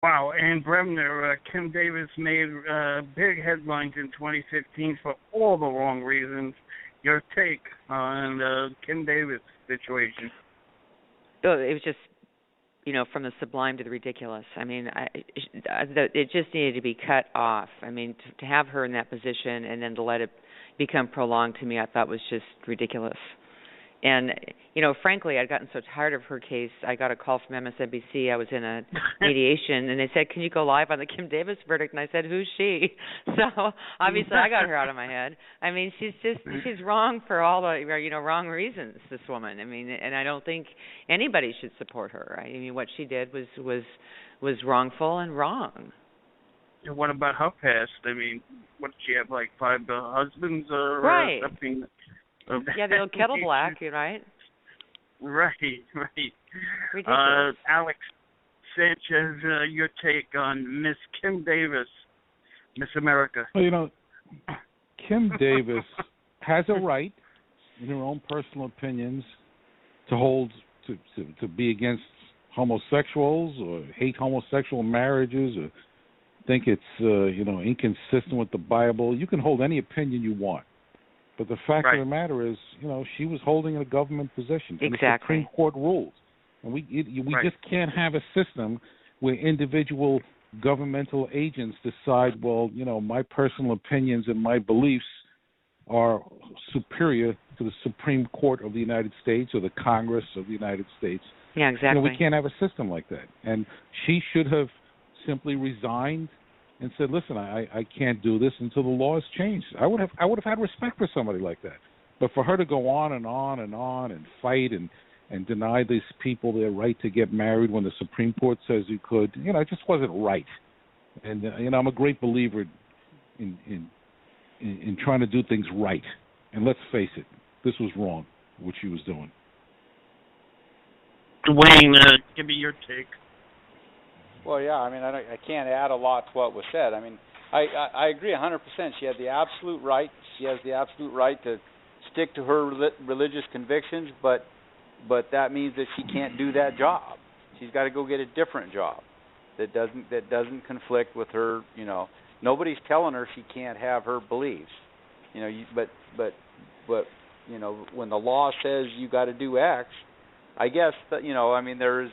Wow, and Bremner, Kim Davis made big headlines in 2015 for all the wrong reasons. Your take on Kim Davis situation? Oh, it was just, from the sublime to the ridiculous. I mean, it just needed to be cut off. I mean, to have her in that position and then to let it become prolonged, to me, I thought was just ridiculous. And, frankly, I'd gotten so tired of her case, I got a call from MSNBC. I was in a mediation, and they said, can you go live on the Kim Davis verdict? And I said, who's she? So, obviously, I got her out of my head. I mean, she's wrong for all the, wrong reasons, this woman. I mean, and I don't think anybody should support her. I mean, what she did was wrongful and wrong. And what about her past? I mean, what did she have, like 5 husbands or right. something? Yeah, the old kettle black, right? Right. Ridiculous. Alex Sanchez, your take on Miss Kim Davis, Miss America. Well, Kim Davis has a right, in her own personal opinions, to be against homosexuals or hate homosexual marriages or think it's inconsistent with the Bible. You can hold any opinion you want. But the fact of the matter is, she was holding a government position. And exactly. The Supreme Court rules. And we just can't have a system where individual governmental agents decide, well, my personal opinions and my beliefs are superior to the Supreme Court of the United States or the Congress of the United States. Yeah, exactly. We can't have a system like that. And she should have simply resigned and said, listen, I can't do this until the law is changed. I would have had respect for somebody like that. But for her to go on and on and on and fight and deny these people their right to get married when the Supreme Court says you could, it just wasn't right. And, I'm a great believer in trying to do things right. And let's face it, this was wrong, what she was doing. Dwane, give me your take. Well, yeah, I mean, I can't add a lot to what was said. I mean, I agree 100%. She had the absolute right. She has the absolute right to stick to her religious convictions, but that means that she can't do that job. She's got to go get a different job that doesn't conflict with her. Nobody's telling her she can't have her beliefs. But when the law says you got to do X, I guess that there is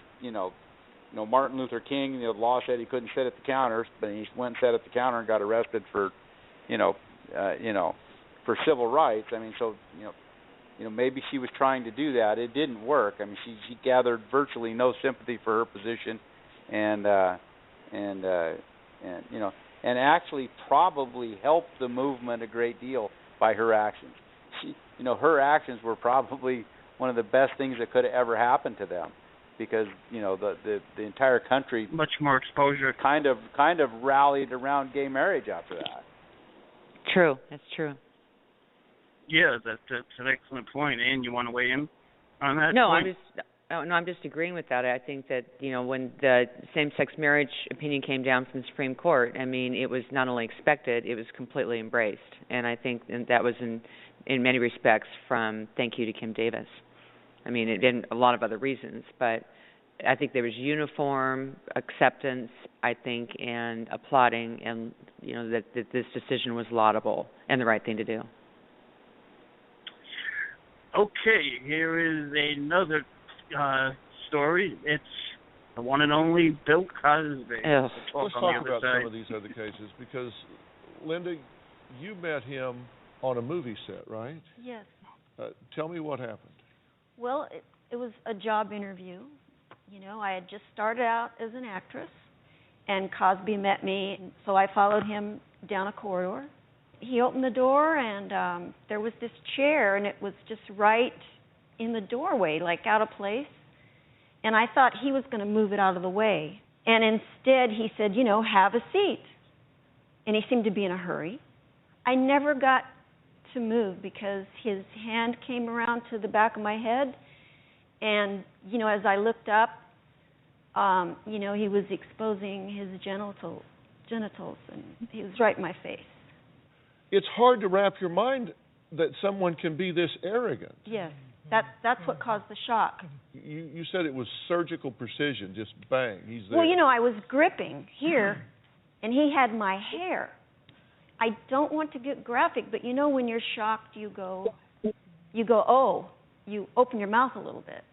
Martin Luther King, the law said he couldn't sit at the counter, but he went and sat at the counter and got arrested for, for civil rights. I mean, so maybe she was trying to do that. It didn't work. I mean, she gathered virtually no sympathy for her position, and actually probably helped the movement a great deal by her actions. Her actions were probably one of the best things that could have ever happened to them. Because the entire country much more exposure kind of rallied around gay marriage after that. True, that's true. Yeah, that's an excellent point. And you want to weigh in on that? No, point? I'm just agreeing with that. I think that when the same-sex marriage opinion came down from the Supreme Court, I mean, it was not only expected, it was completely embraced, and I think that was in many respects from thank you to Kim Davis. I mean, it didn't a lot of other reasons, but I think there was uniform acceptance, I think, and applauding, and that this decision was laudable and the right thing to do. Okay, here is another story. It's the one and only Bill Cosby. Let's talk about some of these other cases because, Linda, you met him on a movie set, right? Yes. Tell me what happened. Well, it was a job interview. I had just started out as an actress, and Cosby met me, so I followed him down a corridor. He opened the door, and there was this chair, and it was just right in the doorway, like out of place. And I thought he was going to move it out of the way. And instead, he said, have a seat. And he seemed to be in a hurry. I never got to move because his hand came around to the back of my head, and as I looked up, he was exposing his genitals, and he was right in my face. It's hard to wrap your mind that someone can be this arrogant. Yes. That's what caused the shock. You said it was surgical precision, just bang, he's there. Well, I was gripping here, and he had my hair. I don't want to get graphic, but when you're shocked, you go, oh, you open your mouth a little bit.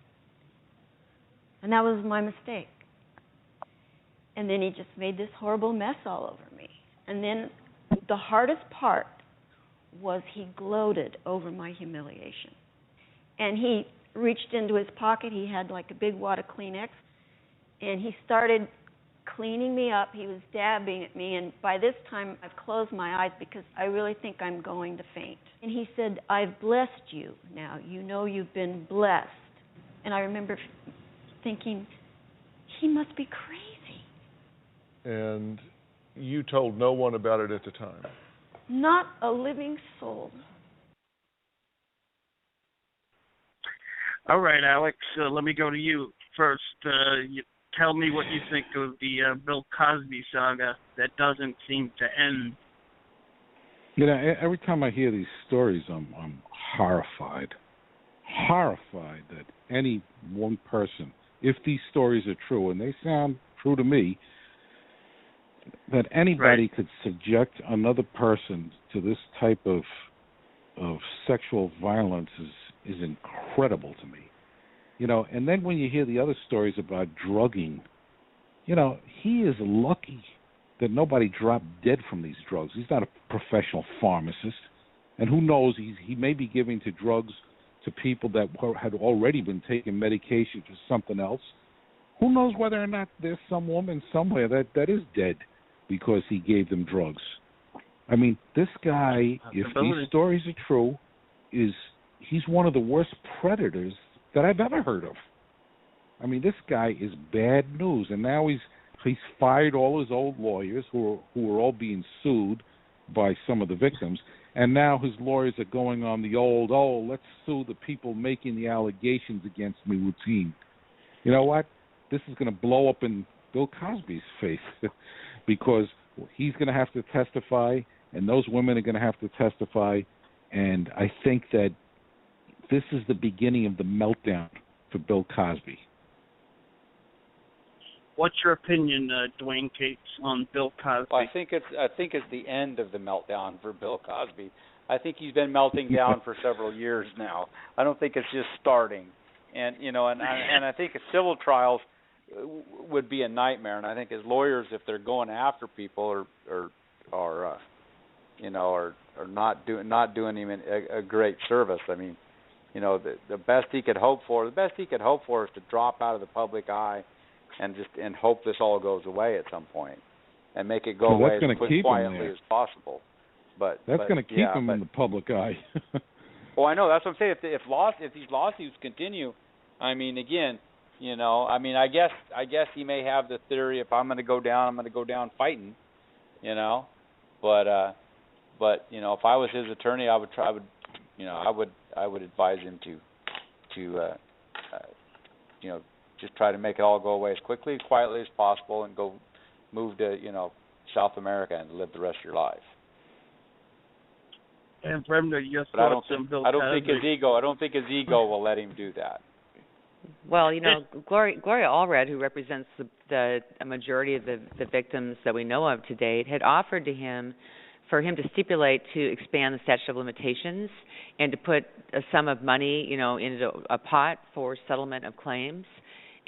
And that was my mistake. And then he just made this horrible mess all over me. And then the hardest part was he gloated over my humiliation. And he reached into his pocket. He had like a big wad of Kleenex. And he started cleaning me up. He was dabbing at me. And by this time, I've closed my eyes because I really think I'm going to faint. And he said, I've blessed you now. You've been blessed. And I remember thinking, he must be crazy. And you told no one about it at the time? Not a living soul. All right, Alex, let me go to you first. Tell me what you think of the Bill Cosby saga that doesn't seem to end. Every time I hear these stories, I'm horrified that any one person, if these stories are true, and they sound true to me, that anybody could subject another person to this type of sexual violence is incredible to me. And then when you hear the other stories about drugging, he is lucky that nobody dropped dead from these drugs. He's not a professional pharmacist. And who knows, he may be giving to drugs to people that had already been taking medication for something else. Who knows whether or not there's some woman somewhere that is dead because he gave them drugs. I mean, this guy, if these stories are true, he's one of the worst predators that I've ever heard of. I mean, this guy is bad news, and now he's fired all his old lawyers who are all being sued by some of the victims, and now his lawyers are going on the old, let's sue the people making the allegations against me routine. You know what? This is going to blow up in Bill Cosby's face because he's going to have to testify, and those women are going to have to testify, and I think that this is the beginning of the meltdown for Bill Cosby. What's your opinion, Dwane Cates, on Bill Cosby? Well, I think it's the end of the meltdown for Bill Cosby. I think he's been melting down for several years now. I don't think it's just starting. And I think civil trials would be a nightmare. And I think his lawyers, if they're going after people, are not doing him a great service. I mean, the best he could hope for is to drop out of the public eye and hope this all goes away at some point and make it go away as quietly as possible. But that's going to keep him in the public eye. Well, I know, that's what I'm saying. If these lawsuits continue, I mean, again, I guess he may have the theory, if I'm going to go down, I'm going to go down fighting, But if I was his attorney, I would advise him to just try to make it all go away as quickly, as quietly as possible, and go move to South America and live the rest of your life. And Bremner, your but I don't think his ego will let him do that. Well, Gloria Allred, who represents the majority of the victims that we know of to date, had offered to him for him to stipulate to expand the statute of limitations and to put a sum of money, into a pot for settlement of claims.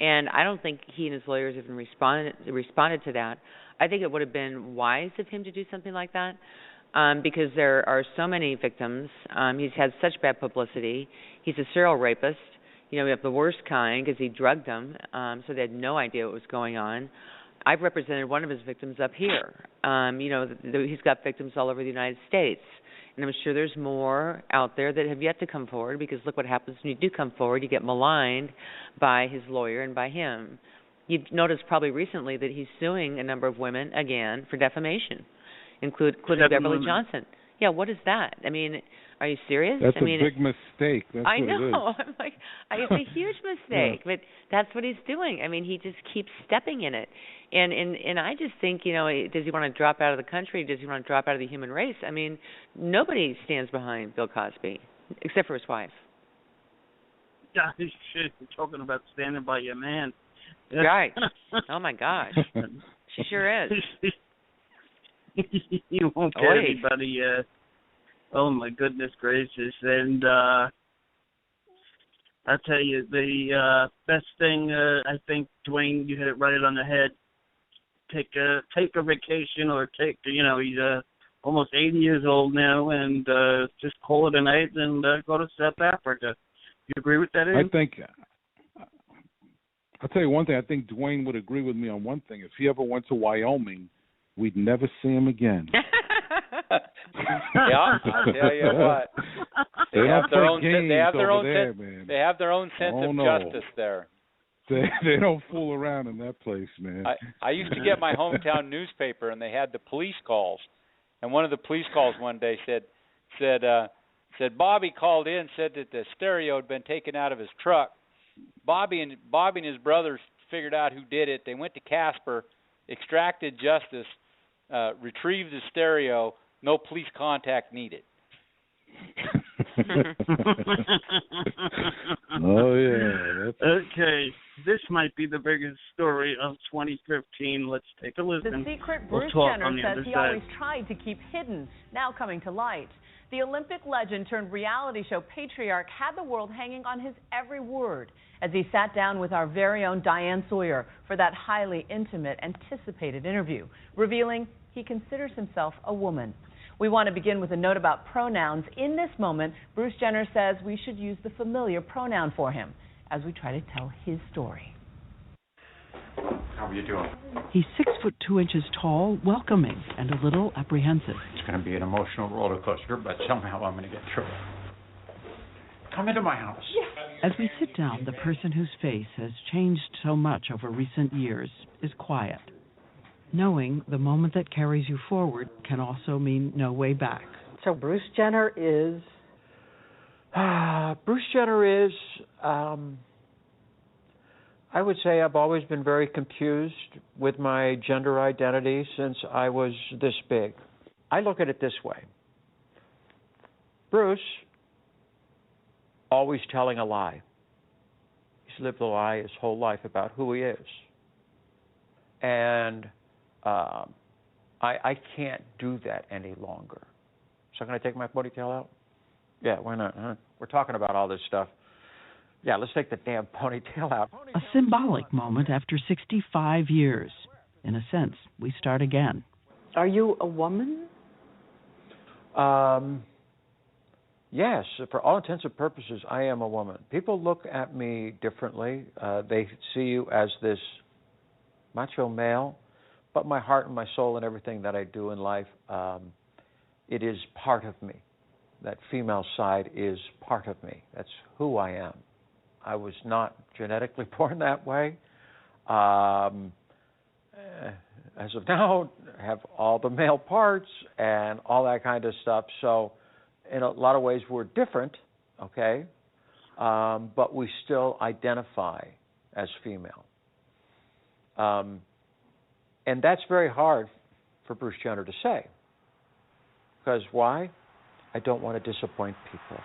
And I don't think he and his lawyers even responded to that. I think it would have been wise of him to do something like that, because there are so many victims. He's had such bad publicity. He's a serial rapist. We have the worst kind because he drugged them, so they had no idea what was going on. I've represented one of his victims up here. He's got victims all over the United States. And I'm sure there's more out there that have yet to come forward, because look what happens when you do come forward. You get maligned by his lawyer and by him. You've noticed probably recently that he's suing a number of women again for defamation, including Beverly Johnson. Yeah, what is that? I mean, are you serious? That's a big mistake. That's I what know. It is. I'm like, it's a huge mistake, but that's what he's doing. I mean, he just keeps stepping in it. And I just think, does he want to drop out of the country? Does he want to drop out of the human race? I mean, nobody stands behind Bill Cosby except for his wife. Gosh, shit, you're talking about standing by your man. Right. Oh, my gosh. She sure is. You won't get anybody. Oh, my goodness gracious. And I tell you, the best thing, I think, Dwane, you hit it right on the head. Take a vacation, or he's almost 80 years old now, and just call it a night and go to South Africa. You agree with that, Ian? I think, I'll tell you one thing, I think Dwane would agree with me on one thing. If he ever went to Wyoming, we'd never see him again. Yeah, I'll tell you what. They have their own sense of justice there. They don't fool around in that place, man. I used to get my hometown newspaper, and they had the police calls. And one of the police calls one day said Bobby called in, said that the stereo had been taken out of his truck. Bobby and his brothers figured out who did it. They went to Casper, extracted justice, retrieved the stereo. No police contact needed. Oh yeah. Okay, this might be the biggest story of 2015. Let's take a listen. The secret Bruce Jenner says he always tried to keep hidden, now coming to light. The Olympic legend turned reality show patriarch had the world hanging on his every word as he sat down with our very own Diane Sawyer for that highly intimate, anticipated interview, revealing he considers himself a woman. We want to begin with a note about pronouns. In this moment, Bruce Jenner says we should use the familiar pronoun for him as we try to tell his story. How are you doing? He's 6'2" tall, welcoming, and a little apprehensive. It's going to be an emotional roller coaster, but somehow I'm going to get through it. Come into my house. As we sit down, the person whose face has changed so much over recent years is quiet, knowing the moment that carries you forward can also mean no way back. So Bruce Jenner is? Bruce Jenner is, I would say I've always been very confused with my gender identity since I was this big. I look at it this way. Bruce, always telling a lie. He's lived a lie his whole life about who he is. And I can't do that any longer. So can I take my ponytail out? Yeah, why not? Huh? We're talking about all this stuff. Yeah, let's take the damn ponytail out. A symbolic moment after 65 years. In a sense, we start again. Are you a woman? Yes, for all intents and purposes, I am a woman. People look at me differently. They see you as this macho male, but my heart and my soul and everything that I do in life, it is part of me. That female side is part of me. That's who I am. I was not genetically born that way. As of now, I have all the male parts and all that kind of stuff. So in a lot of ways, we're different, okay? But we still identify as female. And that's very hard for Bruce Jenner to say. Because why? I don't want to disappoint people.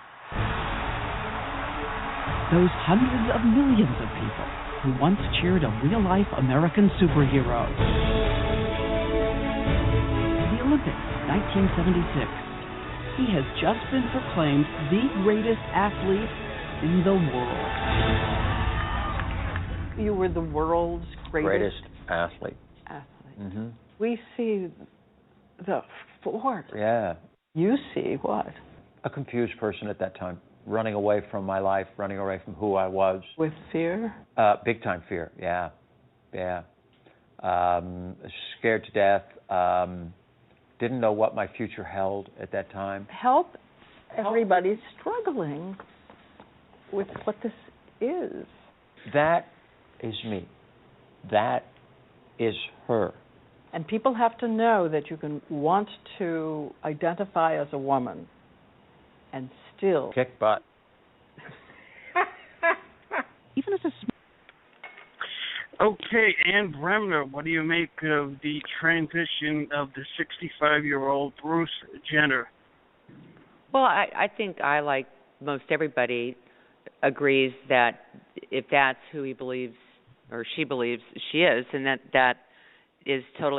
Those hundreds of millions of people who once cheered a real-life American superhero. The Olympics, 1976. He has just been proclaimed the greatest athlete in the world. You were the world's greatest athlete. Mm-hmm. We see the sport. Yeah. You see what? A confused person at that time, running away from my life, running away from who I was. With fear? Big time fear, yeah. Scared to death. Didn't know what my future held at that time. Help everybody struggling with what this is. That is me. That is her. And people have to know that you can want to identify as a woman and still kick butt. Even as a Okay, Ann Bremner, what do you make of the transition of the 65-year-old Bruce Jenner? Well, I think I, like most everybody, agrees that if that's who he believes or she believes she is, and that is totally